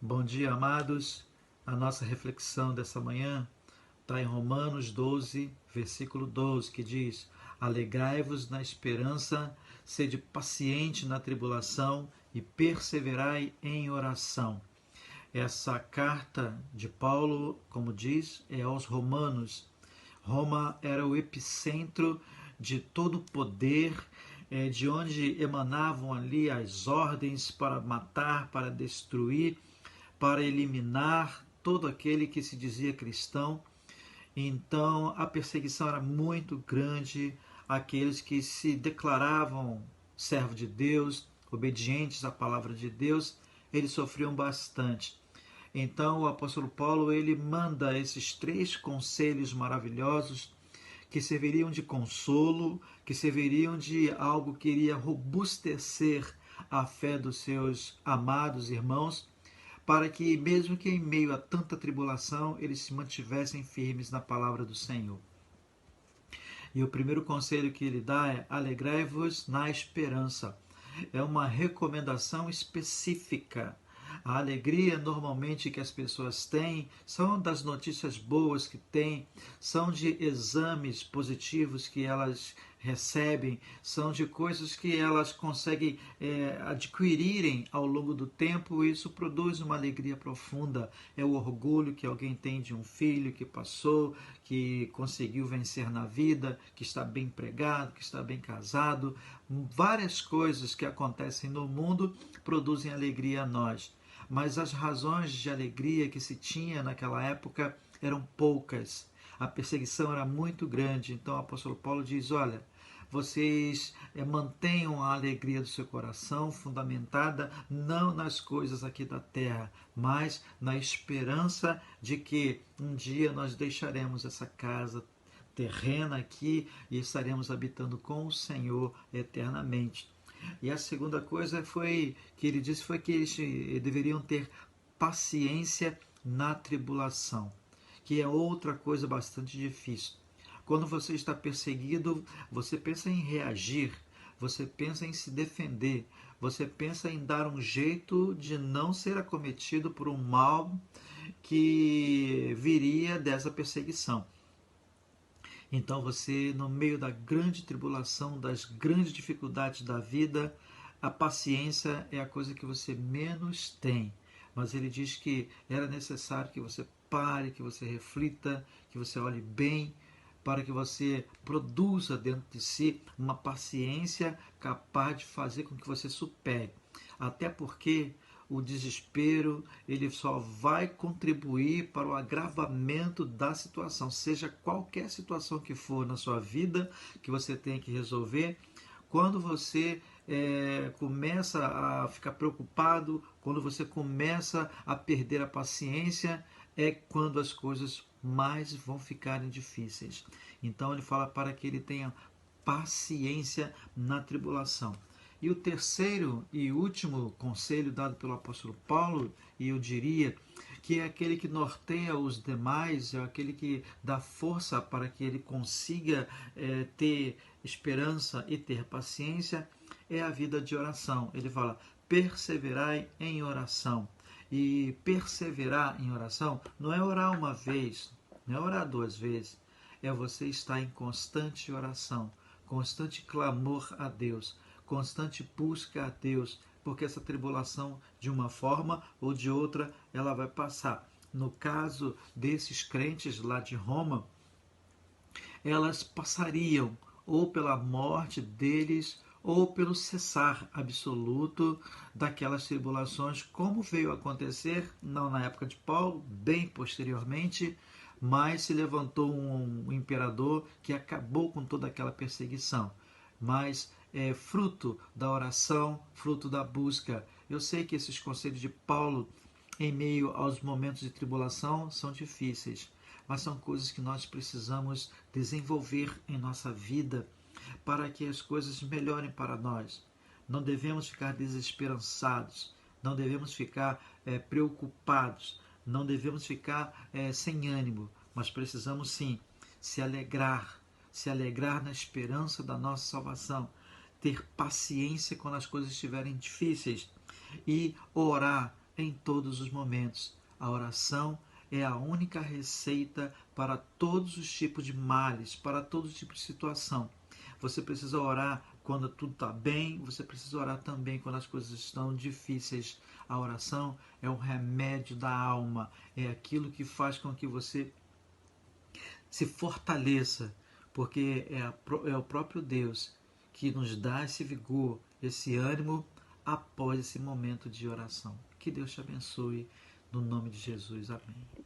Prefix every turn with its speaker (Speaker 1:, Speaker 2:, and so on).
Speaker 1: Bom dia, amados. A nossa reflexão dessa manhã está em Romanos 12, versículo 12, que diz: Alegrai-vos na esperança, sede paciente na tribulação e perseverai em oração. Essa carta de Paulo, como diz, é aos romanos. Roma era o epicentro de todo o poder, de onde emanavam ali as ordens para matar, para destruir, para eliminar todo aquele que se dizia cristão. Então a perseguição era muito grande àqueles que se declaravam servo de Deus, obedientes à palavra de Deus, eles sofriam bastante. Então o apóstolo Paulo ele manda esses 3 conselhos maravilhosos que serviriam de consolo, que serviriam de algo que iria robustecer a fé dos seus amados irmãos, para que, mesmo que em meio a tanta tribulação, eles se mantivessem firmes na palavra do Senhor. E o primeiro conselho que ele dá é: alegrai-vos na esperança. É uma recomendação específica. A alegria normalmente que as pessoas têm são das notícias boas que têm, são de exames positivos que elas recebem, são de coisas que elas conseguem adquirirem ao longo do tempo, e isso produz uma alegria profunda. É o orgulho que alguém tem de um filho que passou, que conseguiu vencer na vida, que está bem empregado, que está bem casado. Várias coisas que acontecem no mundo produzem alegria a nós. Mas as razões de alegria que se tinha naquela época eram poucas. A perseguição era muito grande. Então o apóstolo Paulo diz: olha, vocês mantenham a alegria do seu coração fundamentada não nas coisas aqui da terra, mas na esperança de que um dia nós deixaremos essa casa terrena aqui e estaremos habitando com o Senhor eternamente. E a segunda coisa foi que ele disse foi que eles deveriam ter paciência na tribulação, que é outra coisa bastante difícil. Quando você está perseguido, você pensa em reagir, você pensa em se defender, você pensa em dar um jeito de não ser acometido por um mal que viria dessa perseguição. Então você, no meio da grande tribulação, das grandes dificuldades da vida, a paciência é a coisa que você menos tem. Mas ele diz que era necessário que você pare, que você reflita, que você olhe bem, para que você produza dentro de si uma paciência capaz de fazer com que você supere. Até porque o desespero ele só vai contribuir para o agravamento da situação, seja qualquer situação que for na sua vida que você tenha que resolver. Quando você começa a ficar preocupado, quando você começa a perder a paciência, é quando as coisas mais vão ficarem difíceis. Então ele fala para que ele tenha paciência na tribulação. E o terceiro e último conselho dado pelo apóstolo Paulo, e eu diria que é aquele que norteia os demais, é aquele que dá força para que ele consiga ter esperança e ter paciência, é a vida de oração. Ele fala: perseverai em oração. E perseverar em oração não é orar uma vez, não é orar 2 vezes, é você estar em constante oração, constante clamor a Deus, constante busca a Deus, porque essa tribulação, de uma forma ou de outra, ela vai passar. No caso desses crentes lá de Roma, elas passariam ou pela morte deles ou pelo cessar absoluto daquelas tribulações, como veio a acontecer, não na época de Paulo, bem posteriormente, mas se levantou um imperador que acabou com toda aquela perseguição. Mas é fruto da oração, fruto da busca. Eu sei que esses conselhos de Paulo, em meio aos momentos de tribulação, são difíceis, mas são coisas que nós precisamos desenvolver em nossa vida para que as coisas melhorem para nós. Não devemos ficar desesperançados, não devemos ficar preocupados, não devemos ficar sem ânimo, mas precisamos sim se alegrar na esperança da nossa salvação, ter paciência quando as coisas estiverem difíceis e orar em todos os momentos. A oração é a única receita para todos os tipos de males, para todos os tipos de situação. Você precisa orar quando tudo está bem, você precisa orar também quando as coisas estão difíceis. A oração é o remédio da alma, é aquilo que faz com que você se fortaleça, porque é o próprio Deus que nos dá esse vigor, esse ânimo após esse momento de oração. Que Deus te abençoe, no nome de Jesus. Amém.